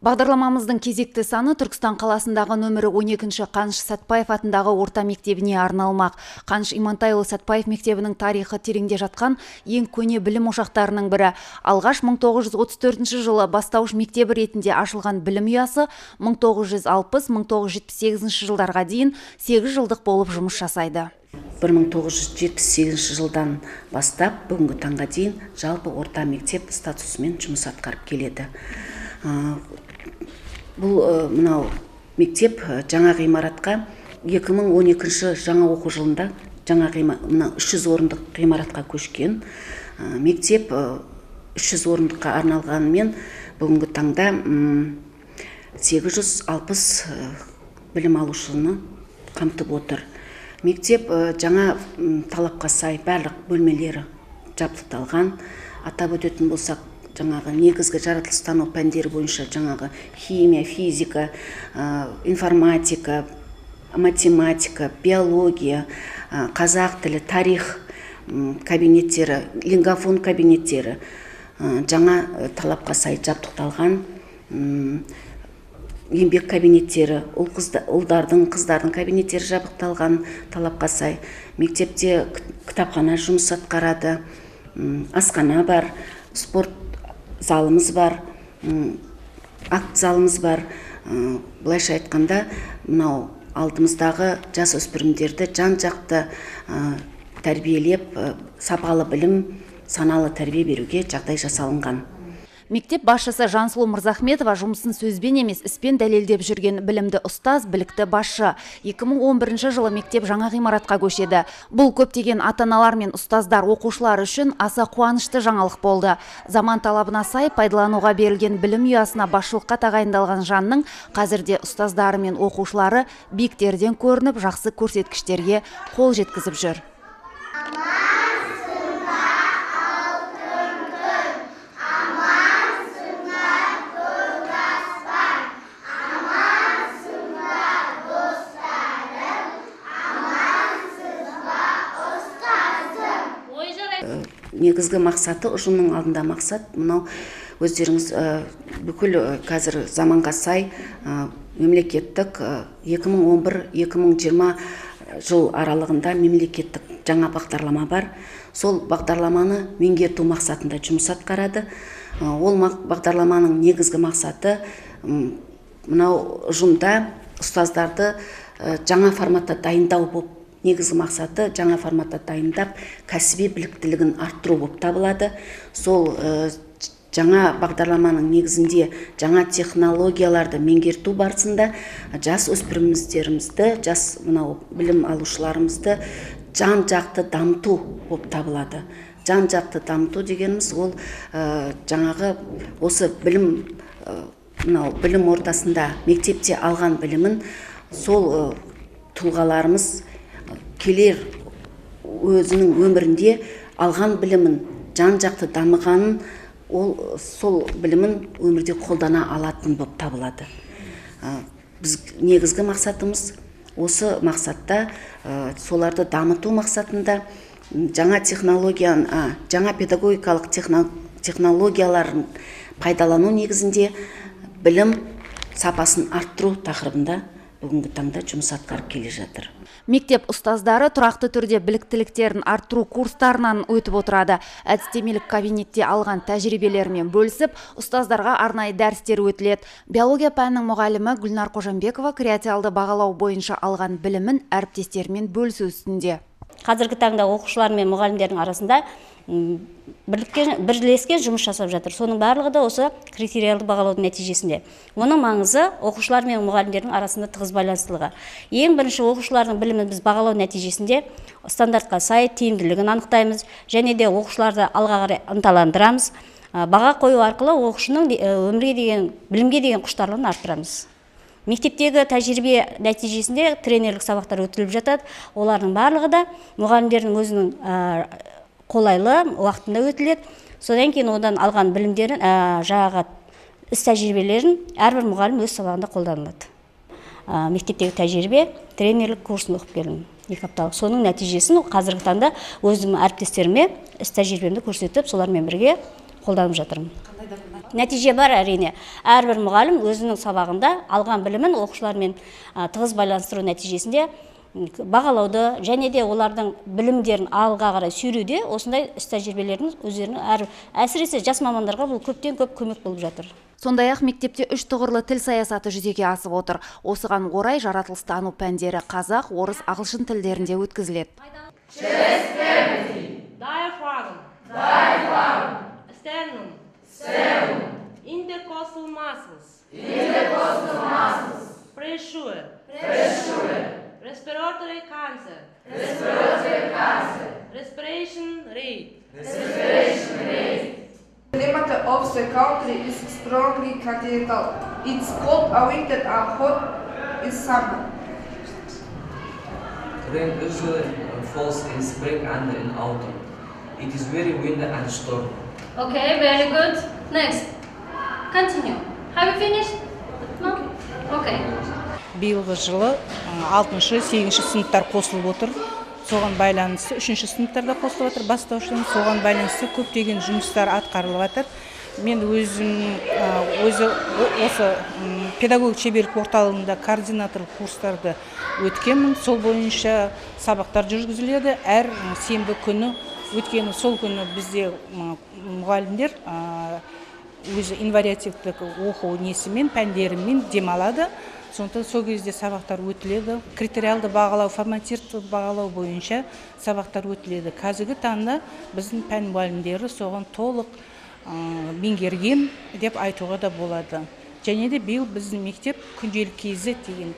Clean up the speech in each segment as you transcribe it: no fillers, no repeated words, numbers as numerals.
Бағдарламамыздың кезекті саны Түркістан қаласындағы нөмірі 12-ші Қаныш Сәтпаев атындағы орта мектебіне арналмақ. Қаныш Имантайұлы Сәтпаев мектебінің тарихы тереңде жатқан ең көне білім ошақтарының бірі. Алғаш 1934 жылы бастауыш мектебі ретінде ашылған білім ұясы 1960-1978 жылдарға дейін 8 жылдық болып жұмыс жасайды. 1978 жылдан бастап бүгінгі таңға дейін жалпы орта мектеп статусымен жұмыс атқарып келеді. Бұл мынау мектеп жаңа ғимаратқа 2012 жаңа оқу жылында жаңа 300 орындық ғимаратқа көшкен. Мектеп 300 орындыққа арналғанымен бүгінгі таңда 860 білім алушыны қамтып отыр. Мектеп жаңа талапқа сай барлық бөлмелері жабдықталған. Атап өтетін болсақ, жаңағы негізгі жаратылыстану пәндері бойынша жаңағы химия, физика, информатика, математика, биология, қазақ тілі, тарих кабинеттері, лингофон кабинеттері жаңа талапқа сай жабдықталған. Еңбек кабинеттері, ұлдардың, қыздардың кабинеттері жабдықталған талапқа сай. Мектепте кітапхана жұмыс атқарады, асхана бар, спорт залымыз бар, акт залымыз бар. Былайша айтқанда, мынау алдымыздағы жасөспірімдерді жан-жақты тәрбиелеп, сапалы білім, саналы тәрбие беруге жағдай жасалынған. Мектеп басшысы Жансұлу Мырзахметова жұмысын сөзбен емес, іспен дәлелдеп жүрген білімді ұстаз, білікті басшы. 2011 жылы мектеп жаңа ғимаратқа көшеді. Бұл көптеген ата-аналар мен ұстаздар, оқушылар үшін аса қуанышты жаңалық болды. Заман талабына сай пайдалануға берілген білім ұясына басшылыққа тағайындалған жанның қазірде ұстаздары мен оқушылары биіктерден көрініп, жақсы көрсеткіштерге қол жеткізіп жүр. Негізгі мақсаты, ұжымның алдында мақсат, мынау өздеріңіз бүкіл қазір заманға сай мемлекеттік 2011-2020 жыл аралығында мемлекеттік жаңа бағдарлама бар. Сол бағдарламаны меңгерту мақсатында жұмыс атқарады. Ол бағдарламаның негізгі мақсаты мынау ұжымда ұстаздарды жаңа форматта дайындау болып, негізгі мақсаты жаңа форматта дайындап, кәсіби біліктілігін арттыру болып табылады. Сол жаңа бағдарламаның негізінде жаңа технологияларды меңгерту барысында жас өспірімдерімізді, жас мынау білім алушыларымызды жан-жақты дамыту болып табылады. Жан-жақты дамыту дегеніміз ол жаңағы осы білім ордасында мектепте алған білімін сол тұлғаларымыз келер өзінің өмірінде алған білімін, жан-жақты дамығанын, сол білімін өмірде қолдана алатын болып табылады. Біз негізгі мақсатымыз осы мақсатта соларды дамыту мақсатында жаңа педагогикалық технологияларын пайдалану негізінде білім сапасын арттыру тақырыбында бүгінгі таңда жұмыс атқарып келе жатыр. Мектеп ұстаздары тұрақты түрде біліктіліктерін арттыру курстарынан өтіп отырады. Әдістемелік кабинетте алған тәжірибелерімен бөлісіп, ұстаздарға арнайы дәрістер өтіледі. Биология пәнінің мұғалімі Гүлнар Қожамбекова креативалды бағалау бойынша алған білімін әріптестерімен бөлісу үстінде. Қазіргі таңда оқушылар мен мұғалімдердің арасында бірлескен жұмыс жасап жатыр. Соның барлығы да осы критериялды бағалаудың нәтижесінде. Оның маңызы оқушылар мен мұғалімдердің арасында тығыз байланыстылығы. Ең бірінші оқушылардың білімін біз бағалау нәтижесінде стандартқа сай тиімділігін анықтаймыз, және де оқушыларды алға қарай ынталандырамыз. Баға қою арқылы оқушының өмірге деген, білімге деген құштарлығын арттырамыз. Мектептегі тәжірибе нәтижесінде тренерлік сабақтар өтіліп жатады. Олардың барлығы да мұғалімдердің өзінің қолайлы уақытында өтіледі. Содан кейін одан алған білімдерін, жаңағы іс тәжірибелерін әрбір мұғалім өз сабағында қолданылады. Мектептегі тәжірибе тренерлік курсын оқып келдім. 2 апталық. Соның нәтижесін қазіргі таңда өзім әріптестеріме іс тәжірибемді көрсетіп, солармен бірге қолданып жатырмын. Нәтиже бар әрине. Әрбір мұғалім өзінің сабағында алған білімін оқушылармен тығыз байланыстыру нәтижесінде бағалауды және де олардың білімдерін алға қарай сүйреуде осындай іс-тәжірибелердің өздерінің әсіресе жас мамандарға бұл көптен көп көмек болып жатыр. Сондай-ақ мектепте 3 тұғырлы тіл саясаты жүзеге асып отыр. Осыған орай жаратылыстану пәндері қазақ, орыс, ағылшын тілдерінде өткізіледі. Intercostal muscles. Pressure. Respiratory cancer. Respiration rate. The climate of the country is strongly continental. It's cold in winter and hot in summer. Rain usually falls in spring and in autumn. It is very windy and stormy. Okay, very good. Next. Continue. Have you finished? No? Okay. Биылғы жылы 6-8 сыныптар қосылып отыр. Соған байланысты 3-ші сыныптарда қосылып отыр. Бастаушылар соған байланысты көптеген жұмыстар атқарылып жатыр. Мен өзім осы педагог шеберлік орталығында координатор курстарды өткенмін. Сол бойынша сабақтар жүргізіледі. Әр сенбі күні өткені сол күні бізде мұғалімдер өзі инвариативтік оқу несімен, пәндерімен демалады. Сондықтан сол кезде сабақтар өтіледі. Критериалды бағалау, формативті бағалау бойынша сабақтар өтіледі. Қазіргі таңда біздің пән мұғалімдері соған толық меңгерген деп айтуға да болады. Және де биыл біздің мектеп күнделік KZ деген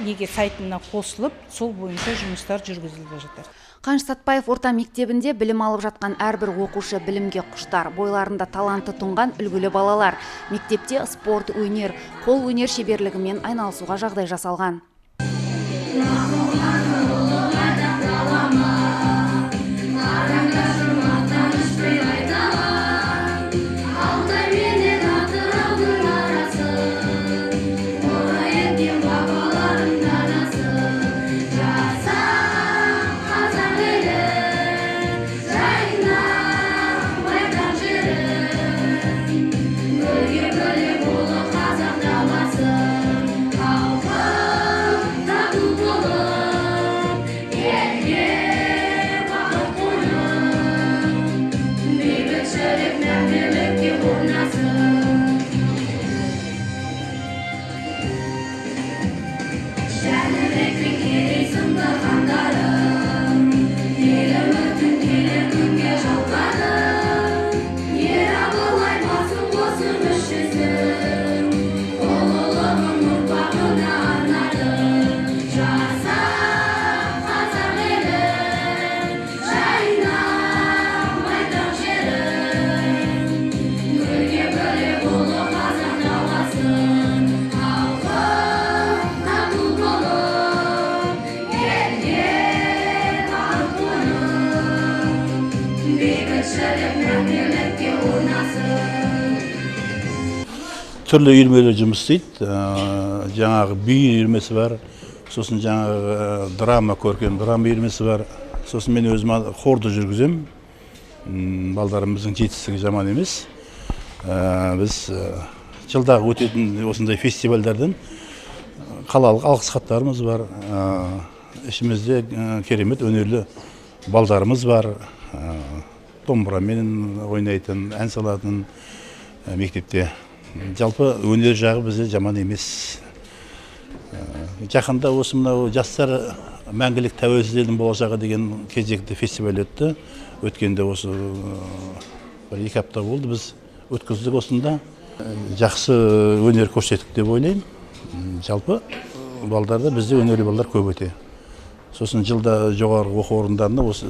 неге сайтына қосылып, сол бойынша жұмыстар жүргізіліп жатыр. Қаныш Сатпаев орта мектебінде білім алып жатқан әрбір оқушы білімге құштар, бойларында таланты тұнған үлгілі балалар. Мектепте спорт, өнер, қол өнер шеберлігімен айналысуға жағдай жасалған. Түрлі үйірмелер жұмыс істейді. Жаңағы би үйірмесі бар, сосын жаңағы драма, көркем драма үйірмесі бар. Сосын мен өзім хорды жүргізем. Балдарымыздың жетістігі жаман емес. Біз жылдағы өтетін осындай фестивальдардан қалалық алғыс хаттарымыз бар. Ішімізде керемет өнерлі балдарымыз бар. Домбырамен ойнайтын, ән салатын мектепте. Жалпы өнер жағы бізде жаман емес. Жақында осы мынау жастар мәңгілік тәуелсіз елдің болашағы деген кезекті фестиваль өтті. Өткенде осы 1-2 апта болды, біз өткіздік осында. Жақсы өнер көрсеттік деп ойлаймын. Жалпы балдарда бізде өнерлі балдар көп өте. Сосын жылда жоғарғы оқу орындарында осы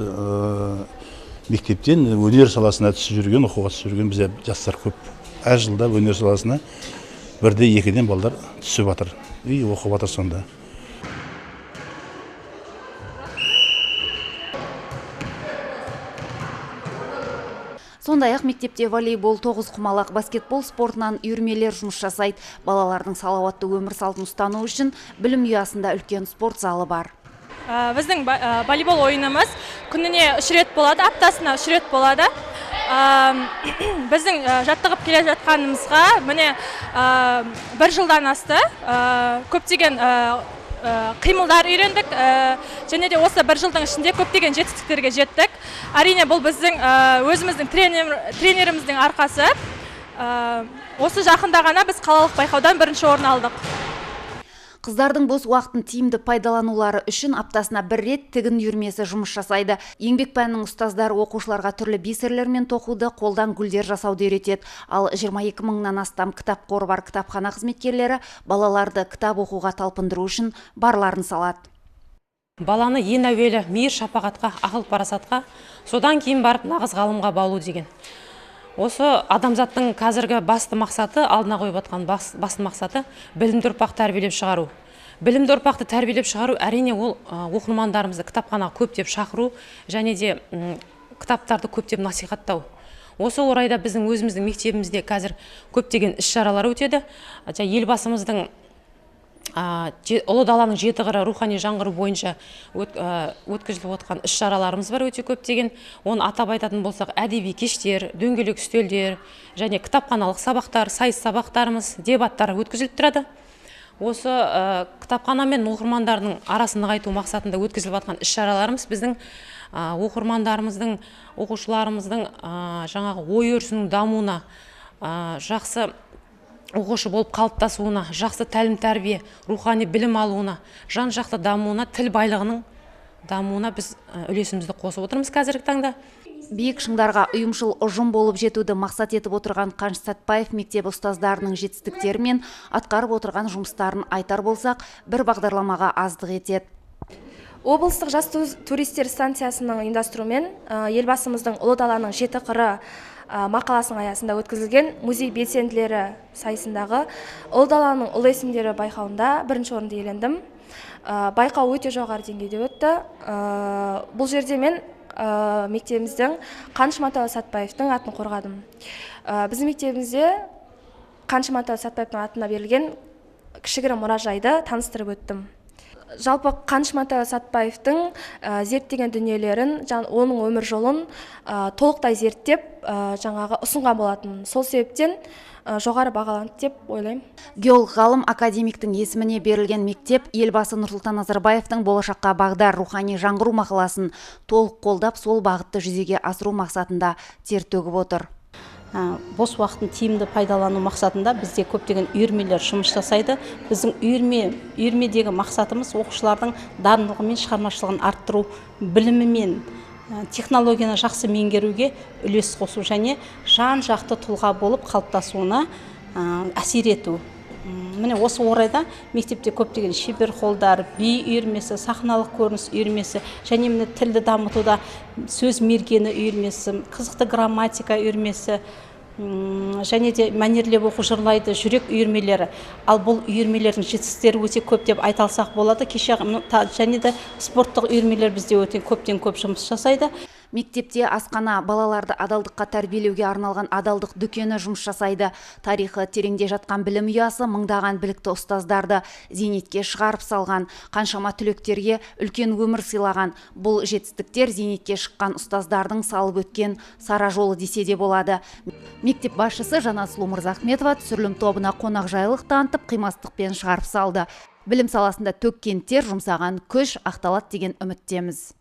мектептен өнер саласына түсіп жүрген, оқуға түсіп жүрген бізде жастар көп. Әр жылда өнер саласына 1-2-ден балдар түсіп жатыр. Оқып жатыр сонда. Сондай-ақ мектепте волейбол, тоғызқұмалақ, баскетбол спортынан үйірмелер жұмыс жасайды. Балалардың салауатты өмір салтын ұстану үшін білім ұясында үлкен спорт залы бар. Біздің волейбол ойынымыз күніне 3 рет болады, аптасына 3 рет болады. біздің жаттығып келе жатқанымызға міне 1 жылдан асты. Көптеген қимылдар үйрендік, және де осы 1 жылдың ішінде көптеген жетістіктерге жеттік. Әрине бұл біздің өзіміздің тренеріміздің арқасы. Осы жақында ғана біз қалалық байқаудан 1-ші орын алдық. Қыздардың бос уақытын тиімді пайдаланулары үшін аптасына 1 рет тігін үйірмесі жұмыс жасайды. Еңбек пәнінің ұстаздары оқушыларға түрлі бисерлер мен тоқуды, қолдан гүлдер жасауды үйретеді. Ал 22 мыңнан астам кітап қоры бар кітапхана қызметкерлері балаларды кітап оқуға талпындыру үшін барларын салады. Баланы ең әуелі мейір шапағатқа, ақыл парасатқа, содан кейін барып нағыз ғалымға баулу деген. Осы адамзаттың қазіргі басты мақсаты, алдына қойып отқан басты мақсаты білімді ұрпақ тәрбиелеп шығару. Білімді ұрпақты тәрбиелеп шығару әрине ол оқырмандарымызды кітапханаға көптеп шақыру және де кітаптарды көптеп насихаттау. Осы орайда біздің өзіміздің мектебімізде қазір көптеген іс-шаралар өтеді. Елбасымыздың ұлы даланың 7 қыры рухани жаңғыру бойынша өткізіліп отқан іс-шараларымыз бар өте көптеген. Оны атап айтатын болсақ, әдеби кештер, дөңгелек үстелдер және кітапханалық сабақтар, сайыс сабақтарымыз, дебаттар өткізіліп тұрады. Осы кітапхана мен оқырмандардың арасын нығайту мақсатында өткізіліп жатқан іс-шараларымыз біздің оқырмандарымыздың, оқушыларымыздың жаңағы ой өрісінің дамуына, жақсы оқушы болып қалыптасуына, жақсы тәлім тәрбие, рухани білім алуына, жан жақты дамуына, тіл байлығының дамуына біз үлесімізді қосып отырмыз қазіргі таңда. Биік шыңдарға ұйымшыл ұжым болып жетуді мақсат етіп отырған Қаныш Сәтбаев мектеп ұстаздарының жетістіктері мен атқарып отырған жұмыстарын айтар болсақ, бір бағдарламаға аздық етеді. Облыстық жас туристер станциясының ұйымдастыруымен елбасымыздың ұлы даланың 7 қыры мақаласының аясында өткізілген музей белсенділері сайысындағы ұлы даланың ұлы есімдері байқауында 1-ші орынды иелендім. Байқау өте жоғары деңгейде өтті. Бұл жерде мен мектебіміздің Қаныш Сәтбаевтың атын қорғадым. Біздің мектебімізде Қаныш Сәтбаевтың атына берілген кішігірім мұражайды таныстырып өттім. Жалпы Қаныш Сәтбаевтың зерттеген дүниелерін, оның өмір жолын толықтай зерттеп, жаңағы ұсынған болатын. Сол себептен жоғары бағаланды деп ойлаймын. Геолог ғалым академиктің есіміне берілген мектеп елбасы Нұрсұлтан Назарбаевтың болашаққа бағдар рухани жаңғыру мақаласын толық қолдап, сол бағытты жүзеге асыру мақсатында тер төгіп отыр. Бос уақытын тиімді пайдалану мақсатында бізде көптеген үйірмелер жұмыс жасайды. Біздің үйірмедегі мақсатымыз оқушылардың дарындылығы мен шығармашылығын арттыру, білімі мен технологияны жақсы меңгеруге үлес қосу және жан жақты тұлға болып қалыптасуына әсер ету. Міне осы орайда мектепте көптеген шебер холдар, би үйірмесі, сахналық көрініс үйірмесі және міне тілді дамытуда сөз мергені үйірмесі, қызықты грамматика үйірмесі және де мәнерлеп оқу жырлайды жүрек үйірмелері. Ал бұл үйірмелердің жетістіктері өте көп деп айта алсақ болады. Кеше және де спорттық үйірмелер бізде өте көптен көп жұмыс жасайды. Мектепте асхана, балаларды адалдыққа тәрбиелеуге арналған адалдық дүкені жұмыс жасайды. Тарихы тереңде жатқан білім ұясы мыңдаған білікті ұстаздарды зейнетке шығарып салған, қаншама түлектерге үлкен өмір сыйлаған. Бұл жетістіктер зейнетке шыққан ұстаздардың салып өткен сара жолы десе де болады. Мектеп басшысы Жанасұлу Мырзахметова түсірілім тобына қонақжайлық танытып, қимастықпен шығарып салды. Білім саласында төккен тер, жұмсаған күш ақталады деген үміттеміз.